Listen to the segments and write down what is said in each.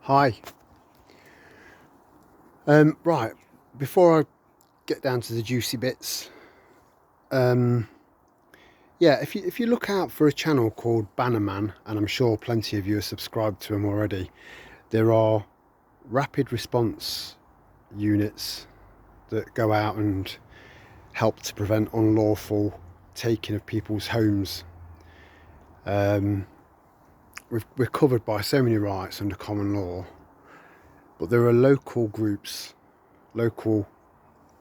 Hi. Right, before I get down to the juicy bits, yeah, if you look out for a channel called Bannerman, and I'm sure plenty of you are subscribed to him already, there are rapid response units that go out and help to prevent unlawful taking of people's homes. We're covered by so many rights under common law, but there are local groups, local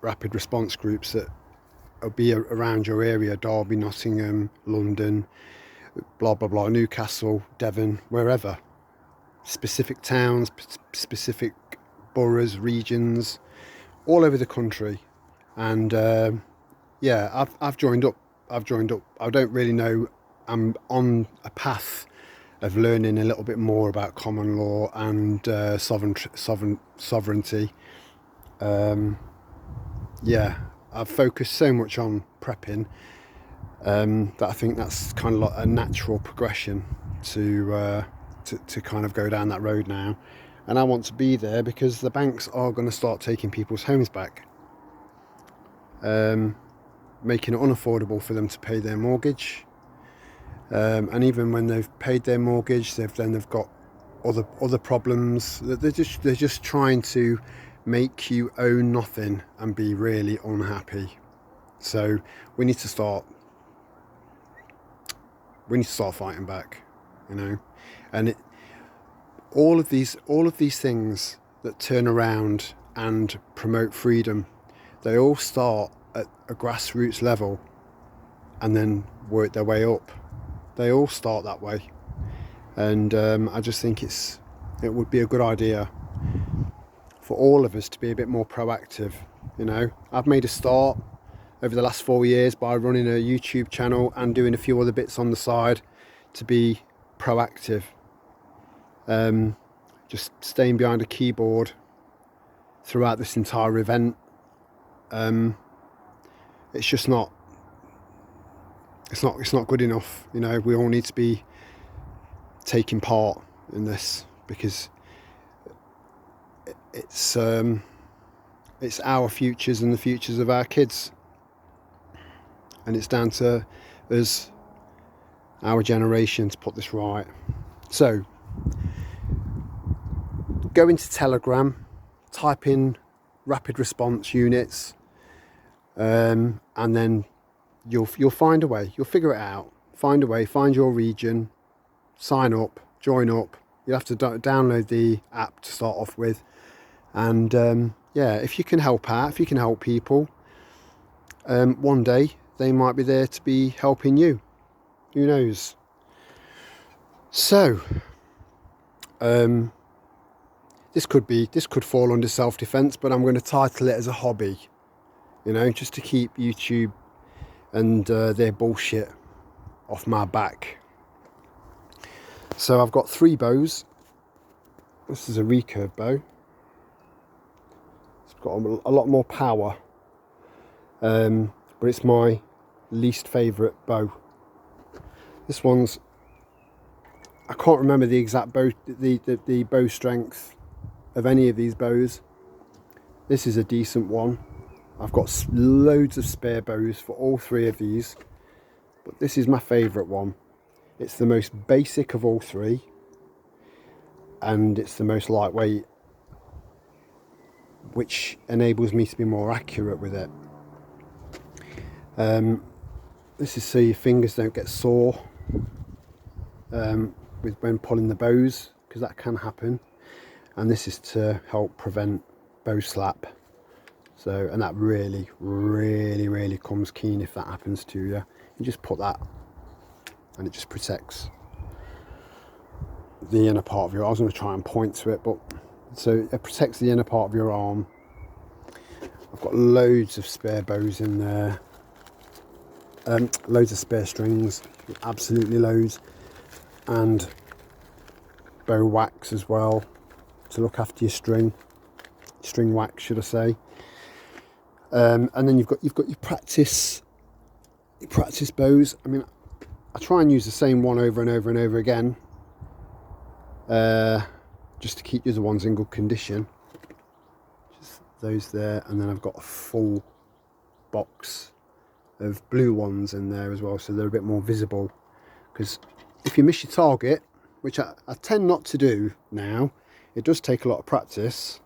rapid response groups that will be around your area: Derby, Nottingham, London, blah blah blah, Newcastle, Devon, wherever. Specific towns, specific boroughs, regions, all over the country. And yeah, I've joined up. I don't really know. I'm on a path of learning a little bit more about common law and sovereignty. Yeah, I've focused so much on prepping that I think that's kind of like a natural progression to kind of go down that road now. And I want to be there because the banks are going to start taking people's homes back, making it unaffordable for them to pay their mortgage. And even when they've paid their mortgage, they've got other problems. They're just trying to make you own nothing and be really unhappy. So we need to start fighting back, you know. And all of these things that turn around and promote freedom, they all start at a grassroots level and then work their way up. They all start that way. And I just think it would be a good idea for all of us to be a bit more proactive. You know, I've made a start over the last 4 years by running a YouTube channel and doing a few other bits on the side to be proactive. Just staying behind a keyboard throughout this entire event. It's just not. It's not good enough. You know, we all need to be taking part in this because it's our futures and the futures of our kids, and it's down to us, our generation, to put this right. So go into Telegram, type in rapid response units, and then you'll find a way. You'll figure it out. Find a way. Find your region. Sign up. Join up. You'll have to download the app to start off with. And yeah, if you can help out, if you can help people, one day they might be there to be helping you. Who knows? So this could fall under self-defense, but I'm going to title it as a hobby. You know, just to keep YouTube and their bullshit off my back. So I've got 3 bows. This is a recurve bow. It's got a lot more power, but it's my least favourite bow. This one's, I can't remember the exact bow, the bow strength of any of these bows. This is a decent one. I've got loads of spare bows for all 3 of these, but this is my favourite one. It's the most basic of all 3, and it's the most lightweight, which enables me to be more accurate with it. This is so your fingers don't get sore when pulling the bows, because that can happen. And this is to help prevent bow slap. So, and that really, really, really comes keen if that happens to you. You just put that, and it just protects the inner part of your arm. I was going to try and point to it, but so it protects the inner part of your arm. I've got loads of spare bows in there, loads of spare strings, absolutely loads, and bow wax as well to look after your string wax, should I say. And then you've got your practice bows. I mean, I try and use the same one over and over and over again, just to keep the other ones in good condition. Just those there, and then I've got a full box of blue ones in there as well, so they're a bit more visible, because if you miss your target, which I tend not to do now, it does take a lot of practice.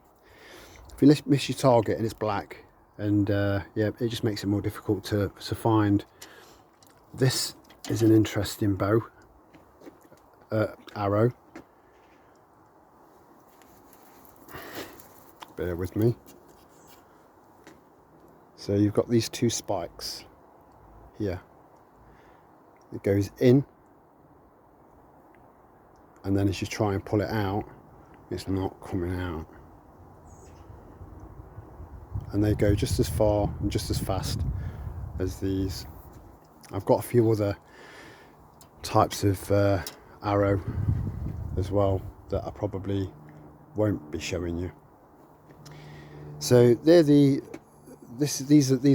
If you miss your target and it's black, and yeah, it just makes it more difficult to find. This is an interesting bow, arrow. Bear with me. So you've got these two spikes here. It goes in, and then as you try and pull it out, it's not coming out. And they go just as far and just as fast as these. I've got a few other types of arrow as well that I probably won't be showing you. So they're these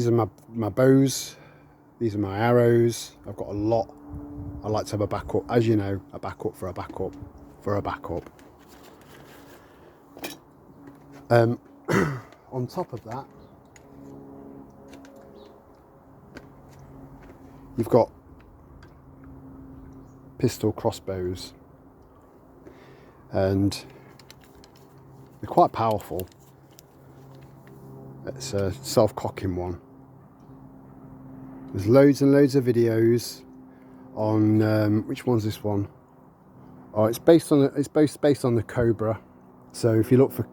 are my bows. These are my arrows. I've got a lot. I like to have a backup, as you know, a backup for a backup for a backup. On top of that, you've got pistol crossbows, and they're quite powerful. It's a self-cocking one. There's loads and loads of videos on which one's this one? Oh, it's based on the Cobra. So if you look for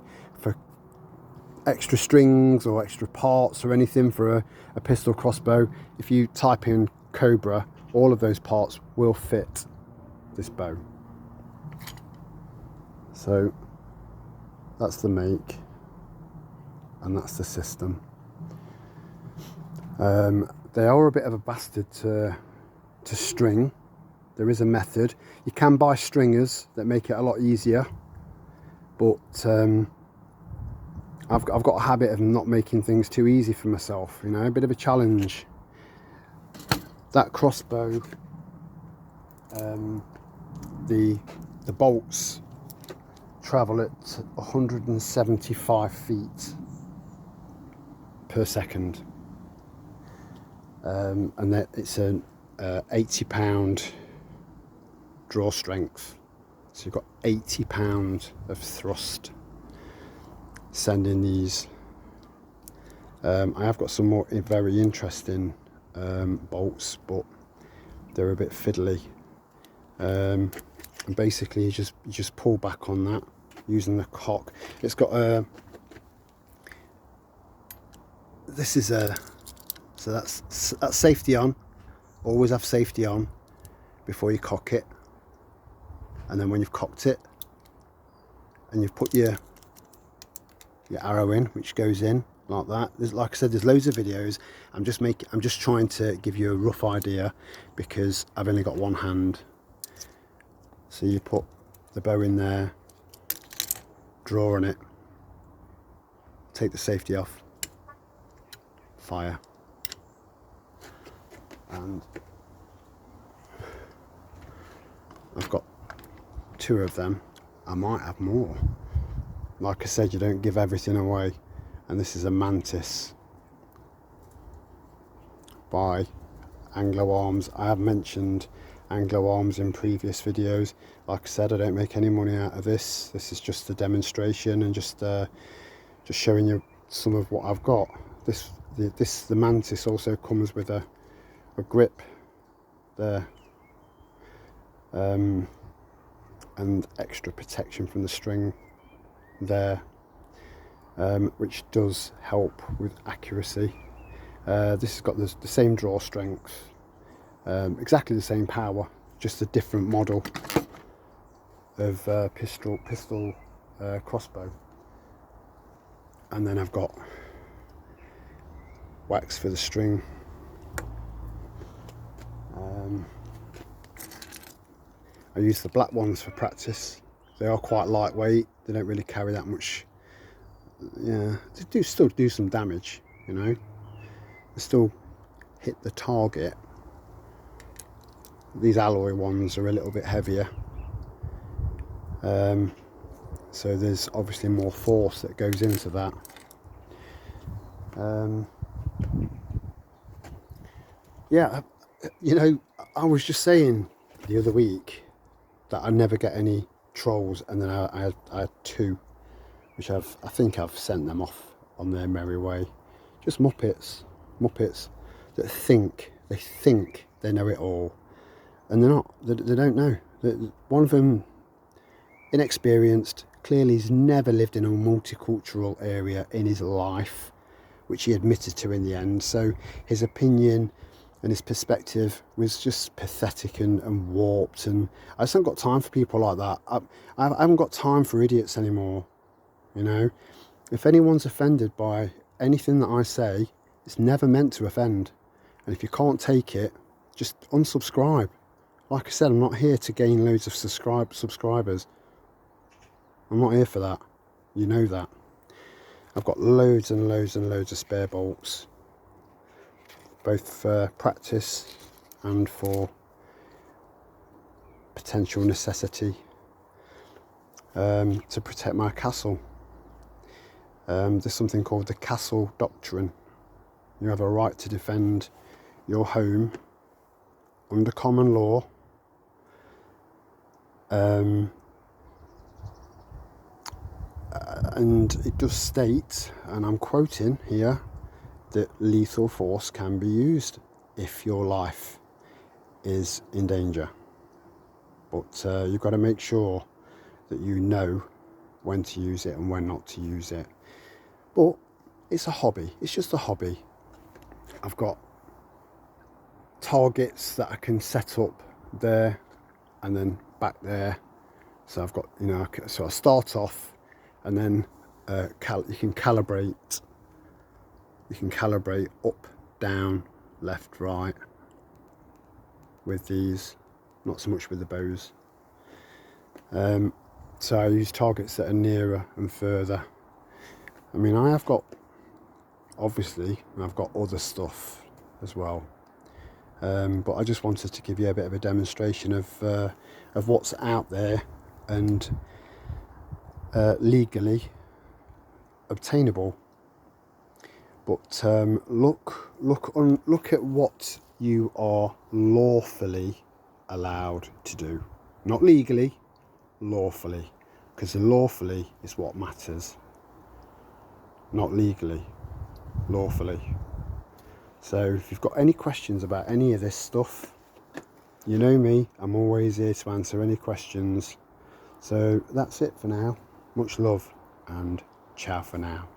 extra strings or extra parts or anything for a pistol crossbow, if you type in Cobra, all of those parts will fit this bow. So that's the make, and that's the system. They are a bit of a bastard to string. There is a method. You can buy stringers that make it a lot easier, but I've got a habit of not making things too easy for myself, you know, a bit of a challenge. That crossbow, the bolts travel at 175 feet per second, and that it's an 80-pound draw strength, so you've got 80 pounds of thrust sending these. I have got some more very interesting bolts, but they're a bit fiddly, and basically you just pull back on that using the cock. It's got a so that's safety on. Always have safety on before you cock it, and then when you've cocked it and you've put your arrow in, which goes in like that. Like I said, there's loads of videos. I'm just trying to give you a rough idea because I've only got one hand. So you put the bow in there, draw on it, take the safety off, fire, and I've got two of them. I might have more. Like I said, you don't give everything away. And this is a Mantis by Anglo Arms. I have mentioned Anglo Arms in previous videos. Like I said, I don't make any money out of this. This is just a demonstration and just showing you some of what I've got. The Mantis also comes with a grip there, and extra protection from the string there, which does help with accuracy. This has got the same draw strength, exactly the same power, just a different model of pistol crossbow. And then I've got wax for the string. I use the black ones for practice. They are quite lightweight. They don't really carry that much. Yeah, they still do some damage, you know. They still hit the target. These alloy ones are a little bit heavier. so there's obviously more force that goes into that. Yeah, you know, I was just saying the other week that I never get any trolls, and then I had two, which I think I've sent them off on their merry way. Just muppets that think they know it all, and they're not. They don't know. One of them, inexperienced, clearly he's never lived in a multicultural area in his life, which he admitted to in the end. So his opinion and his perspective was just pathetic and warped, and I just haven't got time for people like that. I haven't got time for idiots anymore, you know. If anyone's offended by anything that I say, it's never meant to offend, and if you can't take it, just unsubscribe. Like I said, I'm not here to gain loads of subscribers. I'm not here for that, you know that. I've got loads and loads and loads of spare bolts, both for practice and for potential necessity, to protect my castle. There's something called the castle doctrine. You have a right to defend your home under common law, and it does state, and I'm quoting here, that lethal force can be used if your life is in danger. But you've got to make sure that you know when to use it and when not to use it. But it's a hobby. It's just a hobby. I've got targets that I can set up there and then back there. So I've got, you know, so I start off, and then you can calibrate. You can calibrate up, down, left, right with these, not so much with the bows. So I use targets that are nearer and further. I mean, I have got, obviously, I've got other stuff as well. But I just wanted to give you a bit of a demonstration of what's out there and legally obtainable. But look at what you are lawfully allowed to do, not legally, lawfully, because the lawfully is what matters, not legally, lawfully. So if you've got any questions about any of this stuff, you know me, I'm always here to answer any questions. So that's it for now. Much love and ciao for now.